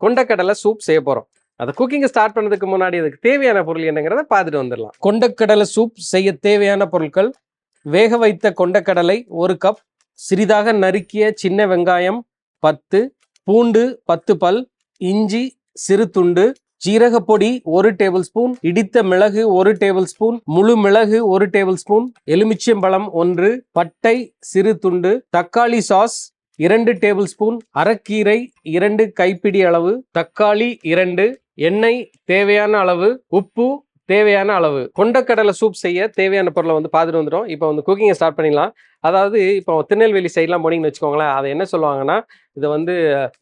கொண்டக்கடலை சூப் செய்ய போகிறோம். அதை குக்கிங்கை ஸ்டார்ட் பண்ணதுக்கு முன்னாடி அதுக்கு தேவையான பொருள் என்னங்கிறத பார்த்துட்டு வந்துடலாம். கொண்டக்கடலை சூப் செய்ய தேவையான பொருட்கள்: வேக வைத்த கொண்டக்கடலை 1 கப், சிறிதாக நறுக்கிய சின்ன வெங்காயம் 10, பூண்டு 10 பல், இஞ்சி சிறு துண்டு, ஜீரகப்பொடி 1 டேபிள் ஸ்பூன், இடித்த மிளகு 1 டேபிள் ஸ்பூன், முழு மிளகு 1 டேபிள் ஸ்பூன், எலுமிச்சம்பழம் 1, பட்டை சிறு துண்டு, தக்காளி சாஸ் 2 டேபிள் ஸ்பூன், அரைக்கீரை 2 கைப்பிடி அளவு, தக்காளி 2, எண்ணெய் தேவையான அளவு, உப்பு தேவையான அளவு. கொண்டக்கடலை சூப் செய்ய தேவையான பொருளை பார்த்துட்டு வந்துடும். இப்போ குக்கிங்கை ஸ்டார்ட் பண்ணிடலாம். அதாவது இப்போ திருநெல்வேலி சைட்லாம் போனீங்கன்னு வச்சுக்கோங்களேன், அதை என்ன சொல்லுவாங்கன்னா, இதை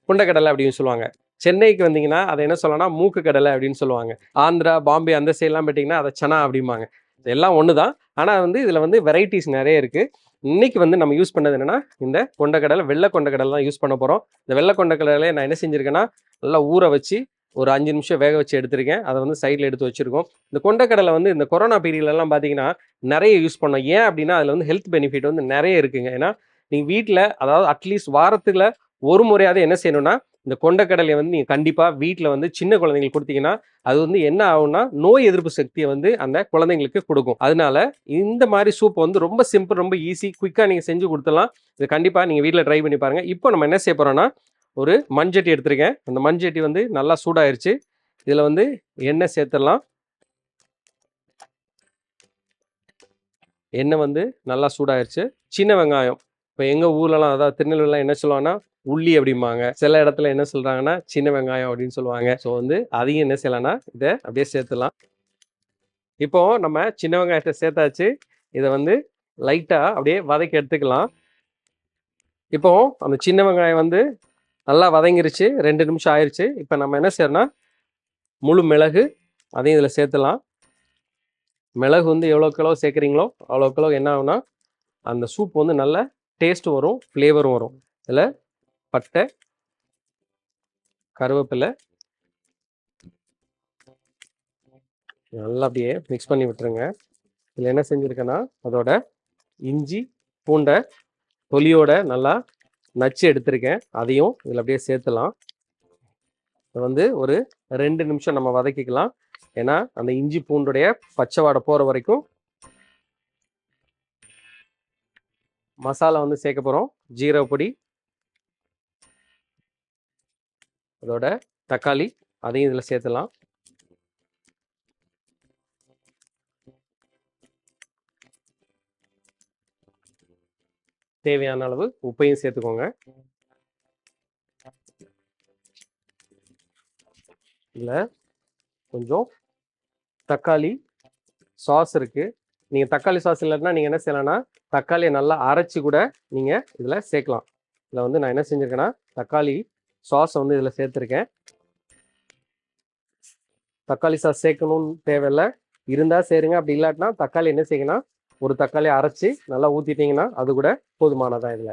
கொண்டக்கடலை அப்படின்னு சொல்லுவாங்க. சென்னைக்கு வந்தீங்கன்னா அதை என்ன சொல்லலாம்னா மூக்கு கடலை அப்படின்னு சொல்லுவாங்க. ஆந்திரா, பாம்பே அந்த சைட்லாம் போயிட்டீங்கன்னா அதை சனா அப்படிம்பாங்க. எல்லாம் ஒன்று தான். ஆனால் இதில் வெரைட்டிஸ் நிறைய இருக்குது. இன்னைக்கு நம்ம யூஸ் பண்ணது என்னன்னா, இந்த கொண்டக்கடலை, வெள்ளை கொண்டக்கடலை தான் யூஸ் பண்ண போகிறோம். இந்த வெள்ளை கொண்டக்கடலை நான் என்ன செஞ்சுருக்கேன்னா, நல்லா ஊற வச்சு ஒரு 5 நிமிஷம் வேக வச்சு எடுத்திருக்கேன். அதை சைடில் எடுத்து வச்சுருக்கோம். இந்த கொண்டக்கடலை இந்த கொரோனா பீரியட்லலாம் பார்த்தீங்கன்னா நிறைய யூஸ் பண்ணோம். ஏன் அப்படின்னா அதில் ஹெல்த் பெனிஃபிட் நிறைய இருக்குங்க. ஏன்னா நீங்கள் வீட்டில், அதாவது அட்லீஸ்ட் வாரத்தில் ஒரு முறையாவது என்ன செய்யணும்னா, இந்த கொண்டக்கடலையை நீங்கள் கண்டிப்பாக வீட்டில் சின்ன குழந்தைங்களுக்கு கொடுத்தீங்கன்னா அது என்ன ஆகும்னா, நோய் எதிர்ப்பு சக்தியை அந்த குழந்தைங்களுக்கு கொடுக்கும். அதனால இந்த மாதிரி சூப் ரொம்ப சிம்பிள், ரொம்ப ஈஸி, குயிக்காக நீங்கள் செஞ்சு கொடுத்துடலாம். இது கண்டிப்பாக நீங்கள் வீட்டில் ட்ரை பண்ணி பாருங்கள். இப்போ நம்ம என்ன செய்ய போகிறோம்னா, ஒரு மண்சட்டி எடுத்திருக்கேன். அந்த மண்சட்டி நல்லா சூடாயிருச்சு. இதில் எண்ணெய் சேர்த்துடலாம். எண்ணெய் நல்லா சூடாயிருச்சு. சின்ன வெங்காயம், இப்போ எங்கள் ஊர்லலாம், அதாவது திருநெல்வேலிலாம் என்ன சொல்லுவாங்கன்னா உள்ளி அப்படிம்பாங்க. சில இடத்துல என்ன சொல்கிறாங்கன்னா சின்ன வெங்காயம் அப்படின்னு சொல்லுவாங்க. ஸோ அதையும் என்ன செய்யலாம்னா இதை அப்படியே சேர்த்துலாம். இப்போ நம்ம சின்ன வெங்காயத்தை சேர்த்தாச்சு. இதை லைட்டாக அப்படியே வதக்கி எடுத்துக்கலாம். இப்போ அந்த சின்ன வெங்காயம் நல்லா வதங்கிருச்சு. 2 நிமிஷம் ஆயிடுச்சு. இப்போ நம்ம என்ன செய்யறோம்னா, முழு மிளகு அதையும் இதில் சேர்த்துலாம். மிளகு எவ்வளோக்கு சேர்க்குறீங்களோ அவ்வளோக்கு என்ன ஆகும்னா, அந்த சூப் நல்ல டேஸ்ட்டும் வரும், ஃப்ளேவரும் வரும். இதில் பட்டை, கருவேப்பிலை நல்லா அப்படியே மிக்ஸ் பண்ணி விட்டுருங்க. இதில் என்ன செஞ்சுருக்கேன்னா, அதோட இஞ்சி பூண்டை தொலியோட நல்லா நச்சு எடுத்திருக்கேன். அதையும் இதில் அப்படியே சேர்த்துலாம். ஒரு 2 நிமிஷம் நம்ம வதக்கிக்கலாம். ஏன்னா அந்த இஞ்சி பூண்டுடைய பச்சை வாடை போகிற வரைக்கும் மசாலா சேர்க்க போகிறோம். ஜீரகப்பொடி, அதோட தக்காளி அதையும் இதில் சேர்த்துலாம். தேவையான அளவு உப்பையும் சேர்த்துக்கோங்க. இதில் கொஞ்சம் தக்காளி சாஸ் இருக்குது. நீங்கள் தக்காளி சாஸ் இல்லைன்னா நீங்கள் என்ன செய்யலாம்னா, தக்காளியை நல்லா அரைச்சி கூட நீங்கள் இதில் சேர்க்கலாம். இதில் நான் என்ன செஞ்சுருக்கேன்னா, தக்காளி சாஸை இதில் சேர்த்துருக்கேன். தக்காளி சாஸ் சேர்க்கணும்னு தேவையில்லை, இருந்தால் சேருங்க. அப்படி இல்லாட்டினா தக்காளி என்ன செய்யுங்கன்னா, ஒரு தக்காளி அரைச்சி நல்லா ஊற்றிட்டிங்கன்னா அது கூட போதுமானதான். இதில்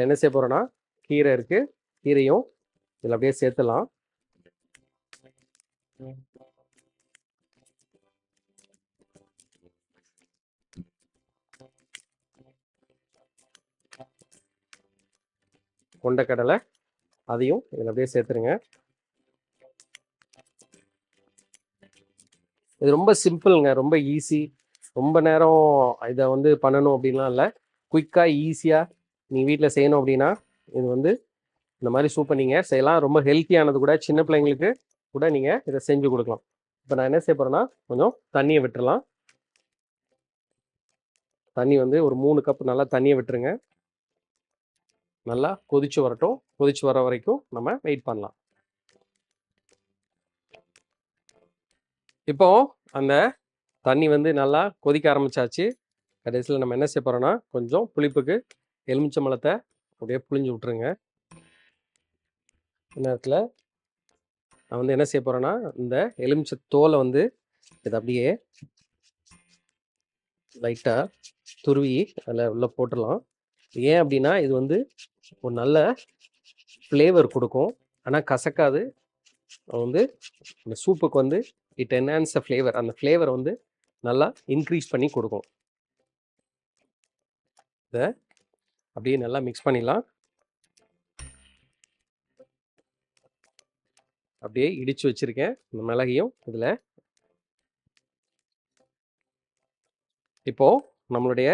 என்ன செய்ய போகிறோன்னா, கீரை இருக்குது, கீரையும் இதில் அப்படியே சேர்த்துலாம். கொண்டக்கடலை அதையும் இதில் அப்படியே சேர்த்துருங்க. இது ரொம்ப சிம்பிளுங்க, ரொம்ப ஈஸி. ரொம்ப நேரம் இதை பண்ணணும் அப்படின்லாம் இல்லை. குயிக்காக ஈஸியாக நீங்கள் வீட்டில் செய்யணும் அப்படின்னா இது இந்த மாதிரி சூப்பை நீங்கள் செய்யலாம். ரொம்ப ஹெல்த்தியானது கூட, சின்ன பிள்ளைங்களுக்கு கூட நீங்கள் இதை செஞ்சு கொடுக்கலாம். இப்போ நான் என்ன செய்ய போகிறேன்னா, கொஞ்சம் தண்ணியை விட்டுறலாம். தண்ணி ஒரு 3 கப் நல்லா தண்ணியை விட்டுருங்க. நல்லா கொதிச்சு வரட்டும். கொதிச்சு வர வரைக்கும் நம்ம வெயிட் பண்ணலாம். இப்போ அந்த தண்ணி நல்லா கொதிக்க ஆரம்பிச்சாச்சு. கடைசியில் நம்ம என்ன செய்ய போகிறோன்னா, கொஞ்சம் புளிப்புக்கு எலுமிச்சம்பழத்தை அப்படியே புளிஞ்சு விட்டுருங்க. நேரத்தில் நான் என்ன செய்ய போகிறேன்னா, இந்த எலுமிச்சை தோலை இதை அப்படியே லைட்டாக துருவி அதில் உள்ளே போட்டுடலாம். ஏன் அப்படின்னா, இது ஒரு நல்ல ஃப்ளேவர் கொடுக்கும். ஆனால் கசக்காது. இந்த சூப்புக்கு இட் என்ஹான்ஸ் த ஃப்ளேவர். அந்த ஃப்ளேவர் நல்லா இன்க்ரீஸ் பண்ணி கொடுக்கும். இதை அப்படியே நல்லா மிக்ஸ் பண்ணிடலாம். அப்படியே இடிச்சு வச்சிருக்கேன். இந்த மிளகையும் இதில். இப்போது நம்மளுடைய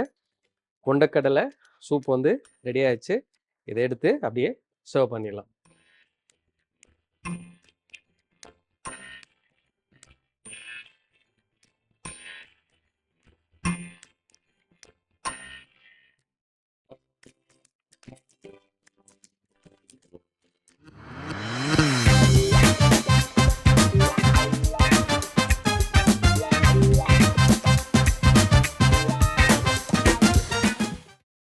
கொண்டக்கடலை சூப் வந்து ரெடி ஆயிடுச்சு. இதை எடுத்து அப்படியே சர்வ் பண்ணிடலாம்.